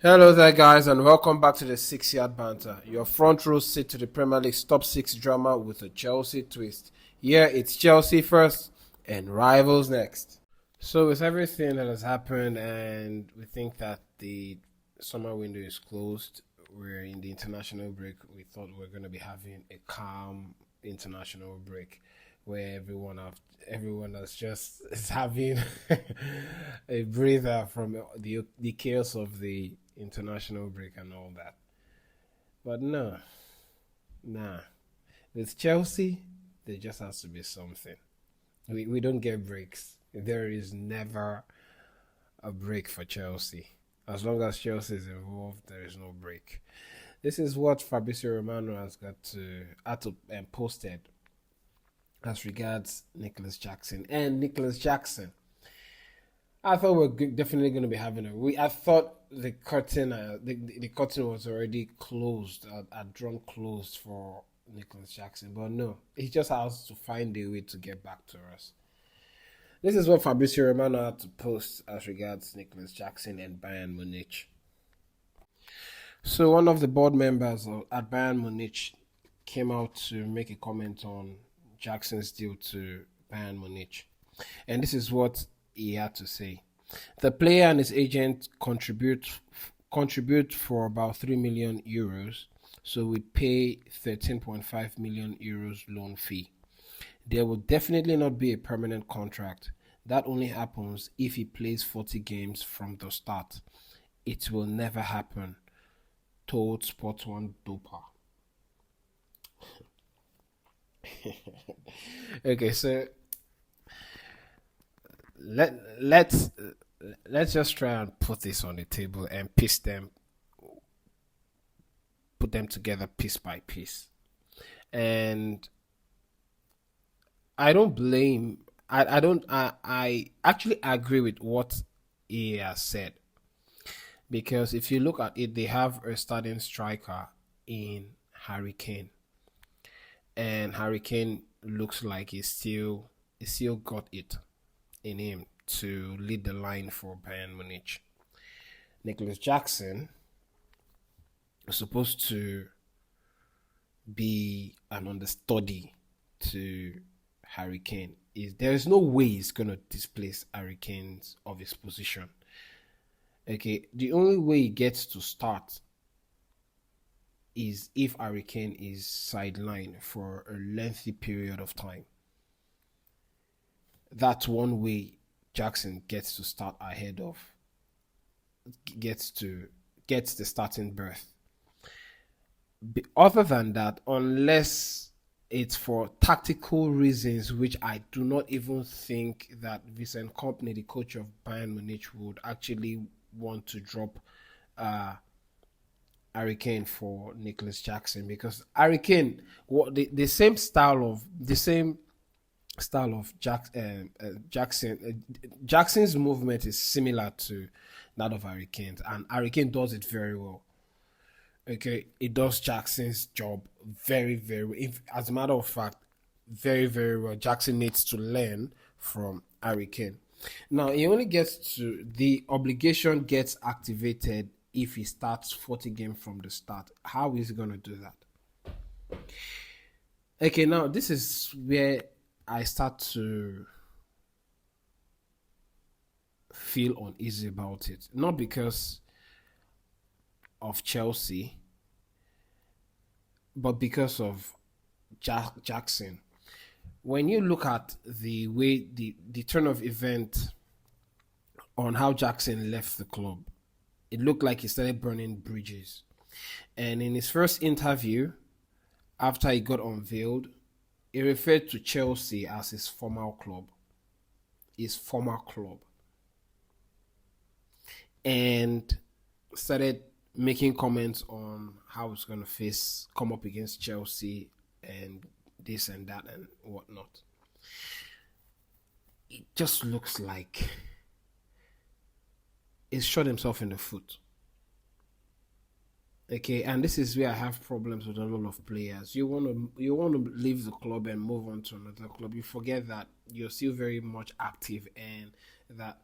Hello there, guys, and welcome back to the 6 Yard Banter, your front row seat to the Premier League's top six drama with a Chelsea twist. Here, it's Chelsea first and rivals next. So, with everything that has happened, and we think that the summer window is closed, we're in the international break. We thought we were going to be having a calm international break where everyone that's just is having a breather from the chaos of the international break and all that. But no, nah. With Chelsea, there just has to be something. We don't get breaks. There is never a break for Chelsea. As long as Chelsea is involved, there is no break. This is what Fabrizio Romano has posted as regards Nicolas Jackson. And Nicolas Jackson, I thought we are definitely going to be having I thought the curtain, the curtain was already closed, had drawn closed for Nicolas Jackson, but no, he just has to find a way to get back to us. This is what Fabrizio Romano had to post as regards Nicolas Jackson and Bayern Munich. So one of the board members at Bayern Munich came out to make a comment on Jackson's deal to Bayern Munich, and this is what he had to say. The player and his agent contribute for about 3 million euros, so we pay 13.5 million euros loan fee. There will definitely not be a permanent contract. That only happens if he plays 40 games from the start. It will never happen, told Sport One Dopa. Okay, so let's just try and put this on the table and put them together piece by piece. And I don't blame. I actually agree with what he has said, because if you look at it, they have a starting striker in Harry Kane, and Harry Kane looks like he still got it in him to lead the line for Bayern Munich. Nicolas Jackson is supposed to be an understudy to Harry Kane. There is no way he's going to displace Harry Kane of his position. Okay, the only way he gets to start is if Harry Kane is sidelined for a lengthy period of time. That's one way Jackson gets to start gets the starting berth. Other than that, unless it's for tactical reasons, which I do not even think that Vincent Kompany, the coach of Bayern Munich, would actually want to drop Harry Kane for Nicolas Jackson, because Harry Kane, the same style of Jackson. Jackson's movement is similar to that of Harry Kane, and Harry Kane does it very well. Okay, it does Jackson's job very, very well. As a matter of fact, very, very well. Jackson needs to learn from Harry Kane. Now, the obligation gets activated if he starts 40 games from the start. How is he going to do that? Okay, now this is where I start to feel uneasy about it. Not because of Chelsea, but because of Jackson. When you look at the way the turn of event on how Jackson left the club, it looked like he started burning bridges. And in his first interview, after he got unveiled, he referred to Chelsea as his former club. And started making comments on how it's going to come up against Chelsea and this and that and whatnot. It just looks like he's shot himself in the foot. Okay, and this is where I have problems with a lot of players. You want to leave the club and move on to another club. You forget that you're still very much active, and that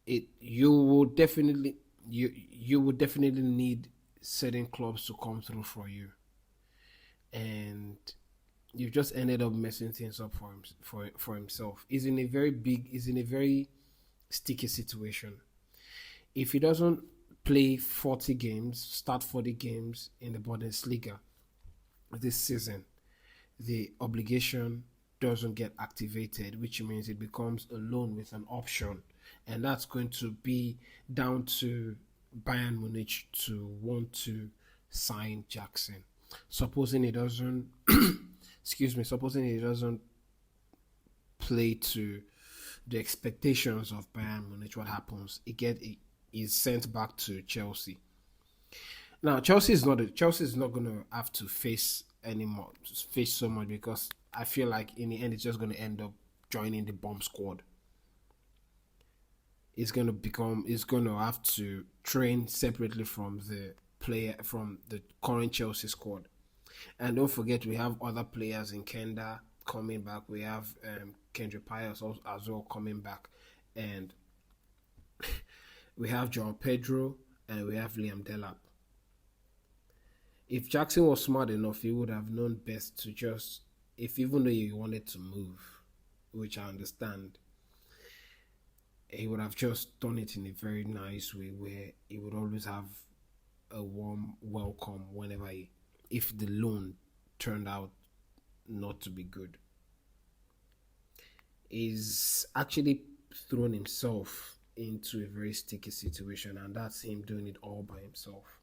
you will definitely you would definitely need certain clubs to come through for you, and you've just ended up messing things up for himself. He's in a very sticky situation. If he doesn't play 40 games, start 40 games in the Bundesliga this season, the obligation doesn't get activated, which means it becomes a loan with an option. And that's going to be down to Bayern Munich to want to sign Jackson. Supposing he doesn't, supposing he doesn't play to the expectations of Bayern Munich, what happens? He's sent back to Chelsea. Now Chelsea is not gonna have to face so much, because I feel like in the end it's just gonna end up joining the bomb squad. It's gonna have to train separately from the current Chelsea squad. And don't forget, we have other players in Kenda coming back. We have Kendrick Pius as well coming back, and we have John Pedro, and we have Liam Delap. If Jackson was smart enough, he would have known best to just, if even though he wanted to move, which I understand, he would have just done it in a very nice way where he would always have a warm welcome if the loan turned out not to be good. He's actually thrown himself into a very sticky situation, and that's him doing it all by himself.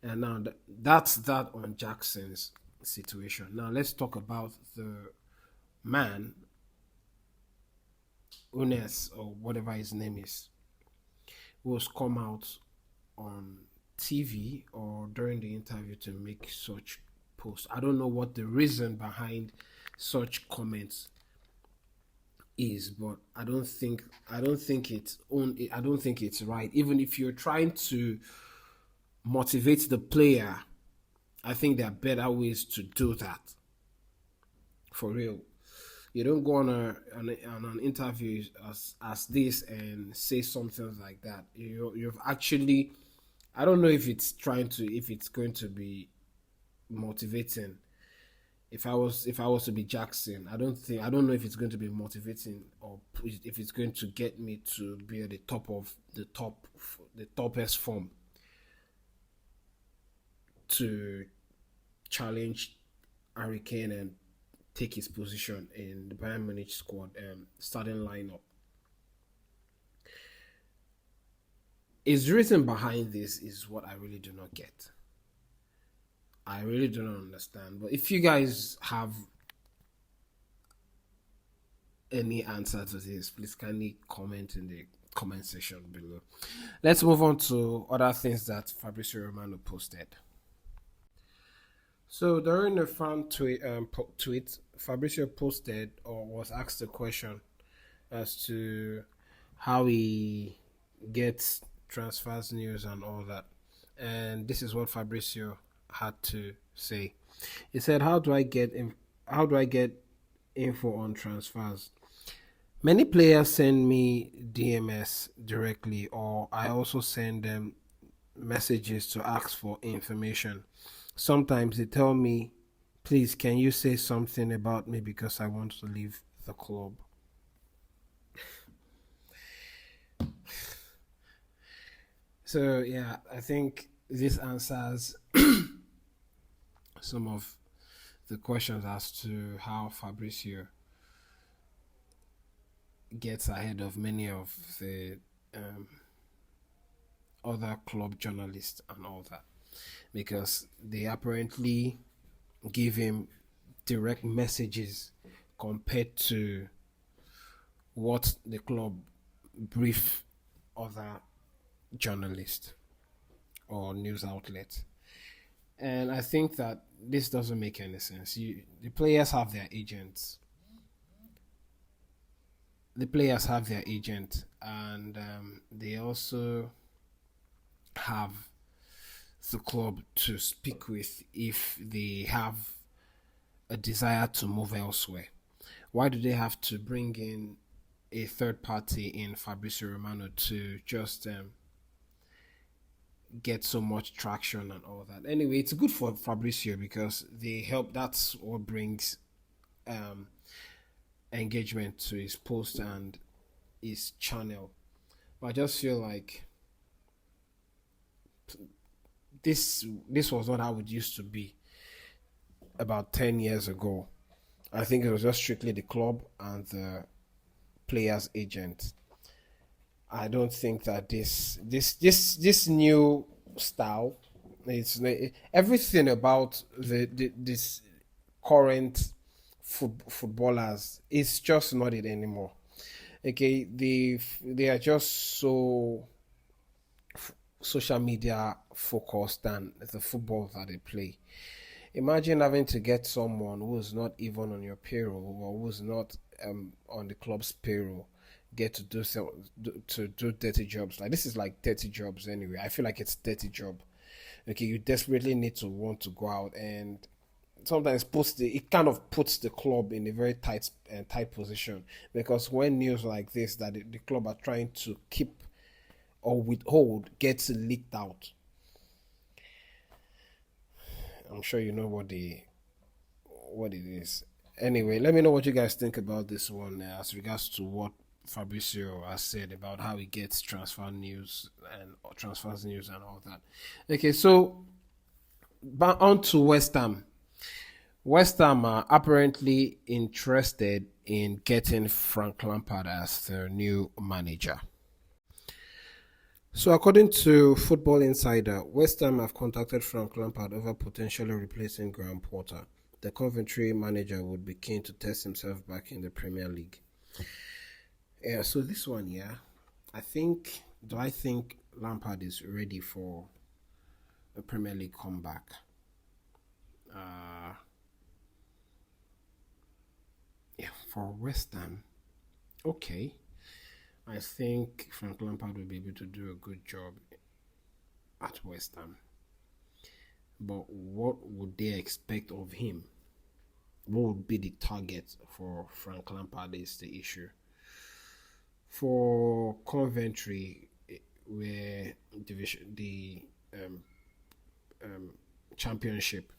And now that's that on Jackson's situation. Now let's talk about the man, Hoeneß, or whatever his name is, who has come out on TV or during the interview to make such posts. I don't know what the reason behind such comments is, but I don't think it's right. Even if you're trying to motivate the player, I think there are better ways to do that. For real, you don't go on an interview as this and say something like that. You've actually, I don't know if it's going to be motivating. If I was to be Jackson, I don't know if it's going to be motivating, or if it's going to get me to be at the topest form to challenge Harry Kane and take his position in the Bayern Munich squad starting lineup. His reason behind this is what I really do not get. I really do not understand. But if you guys have any answer to this, please kindly comment in the comment section below. Let's move on to other things that Fabrizio Romano posted. So during the fan tweet, Fabrizio posted or was asked a question as to how he gets transfers news and all that. And this is what Fabrizio had to say. He said, how do I get info on transfers? Many players send me DMS directly, or I also send them messages to ask for information. Sometimes they tell me, please, can you say something about me because I want to leave the club. So yeah, I think this answers some of the questions as to how Fabrizio gets ahead of many of the other club journalists and all that, because they apparently give him direct messages compared to what the club brief other journalists or news outlets. And I think that this doesn't make any sense. The players have their agents. And they also have the club to speak with if they have a desire to move elsewhere. Why do they have to bring in a third party in Fabrizio Romano to just get so much traction and all that. Anyway, it's good for Fabrizio because they help. That's what brings um, engagement to his post and his channel. But I just feel like this was not how it used to be about 10 years ago. I think it was just strictly the club and the player's agent. I don't think that this new style, it's everything about this current footballers is just not it anymore. Okay, they are just so social media focused than the football that they play. Imagine having to get someone who's not even on your payroll or who's not on the club's payroll get to to do dirty jobs. Like this is like dirty jobs anyway. I feel like it's dirty job. Okay, you desperately need to want to go out and sometimes it kind of puts the club in a very tight position because when news like this that the club are trying to keep or withhold gets leaked out. I'm sure you know what it is. Anyway, let me know what you guys think about this one as regards to what Fabrizio has said about how he gets transfers news and all that. Okay, so back on to West Ham. West Ham are apparently interested in getting Frank Lampard as their new manager. So, according to Football Insider, West Ham have contacted Frank Lampard over potentially replacing Graham Potter. The Coventry manager would be keen to test himself back in the Premier League. Yeah, so this one, yeah, do I think Lampard is ready for a Premier League comeback? Yeah, for West Ham, okay. I think Frank Lampard will be able to do a good job at West Ham. But what would they expect of him? What would be the target for Frank Lampard is the issue. For Coventry, where the championship,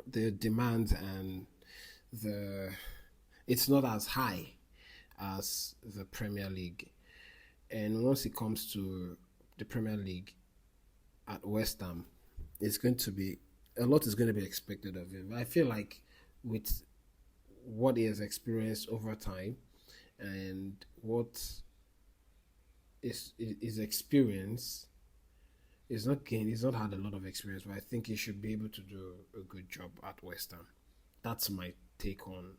the demands and the it's not as high as the Premier League. And once it comes to the Premier League at West Ham, it's going to be a lot is going to be expected of him. I feel like with what he has experienced over time and what is his experience he's not had a lot of experience, but I think he should be able to do a good job at West Ham. That's my take on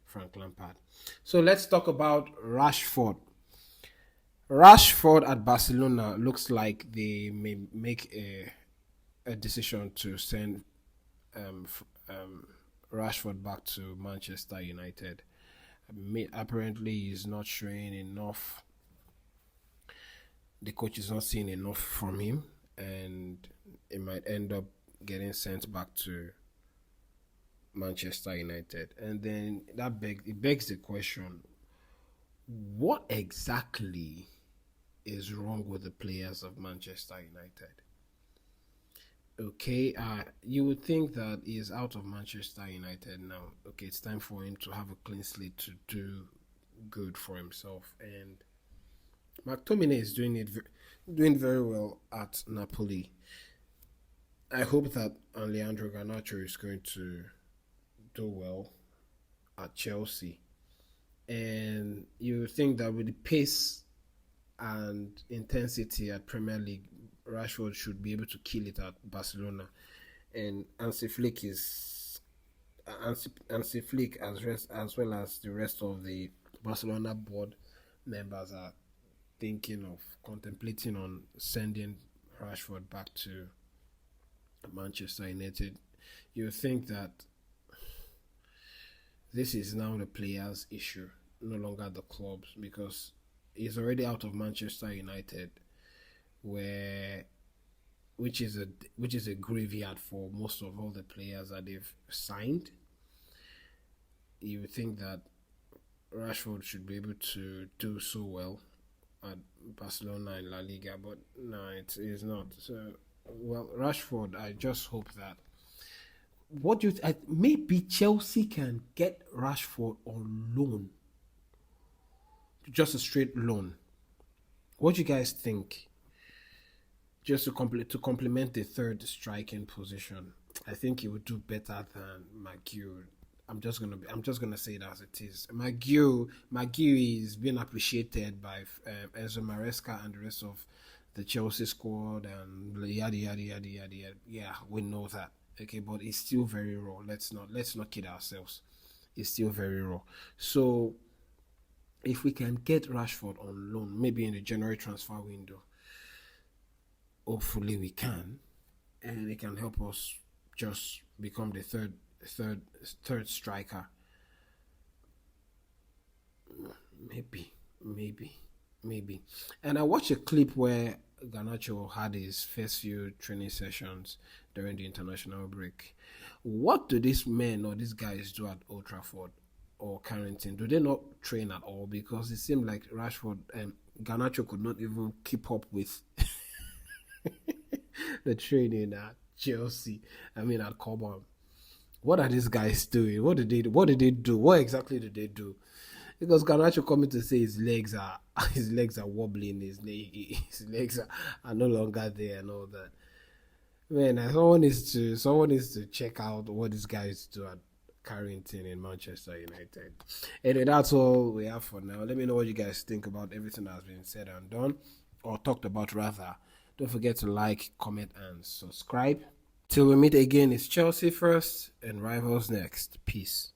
Frank Lampard. So let's talk about Rashford. Rashford at Barcelona looks like they may make a decision to send Rashford back to Manchester United. Apparently, he's not showing enough. The coach is not seeing enough from him, and it might end up getting sent back to Manchester United. And then it begs the question: what exactly is wrong with the players of Manchester United? Okay, you would think that he is out of Manchester United now. Okay, it's time for him to have a clean slate to do good for himself. And McTominay is doing very well at Napoli. I hope that Alejandro Garnacho is going to do well at Chelsea. And you would think that with the pace and intensity at Premier League, Rashford should be able to kill it at Barcelona, and Hansi Flick as well as the rest of the Barcelona board members are contemplating on sending Rashford back to Manchester United. You think that this is now the players' issue, no longer the clubs, because he's already out of Manchester United, which is a graveyard for most of all the players that they've signed. You would think that Rashford should be able to do so well at Barcelona in La Liga, but no, it is not. So, well, Rashford, I just hope that. What do you maybe Chelsea can get Rashford on loan, just a straight loan. What do you guys think? Just to complement the third striking position, I think he would do better than McGill. I'm just gonna say it as it is. McGill is being appreciated by Enzo Maresca and the rest of the Chelsea squad and yada yada yada yada yada. Yeah, we know that. Okay, but it's still very raw. Let's not kid ourselves. It's still very raw. So if we can get Rashford on loan, maybe in the January transfer window, hopefully we can, and it can help us just become the third striker. Maybe. And I watched a clip where Garnacho had his first few training sessions during the international break. What do these men or these guys do at Old Trafford or Carrington? Do they not train at all? Because it seemed like Rashford and Garnacho could not even keep up with the training at Chelsea. I mean at Cobham. What are these guys doing? What did they do? What exactly did they do? Because Garnacho coming to say his legs are wobbling, his legs are no longer there and all that. Man, someone needs to check out what these guys do at Carrington in Manchester United. Anyway, that's all we have for now. Let me know what you guys think about everything that has been said and done, or talked about rather. Don't forget to like, comment, and subscribe. Till we meet again, it's Chelsea first and Rivals next. Peace.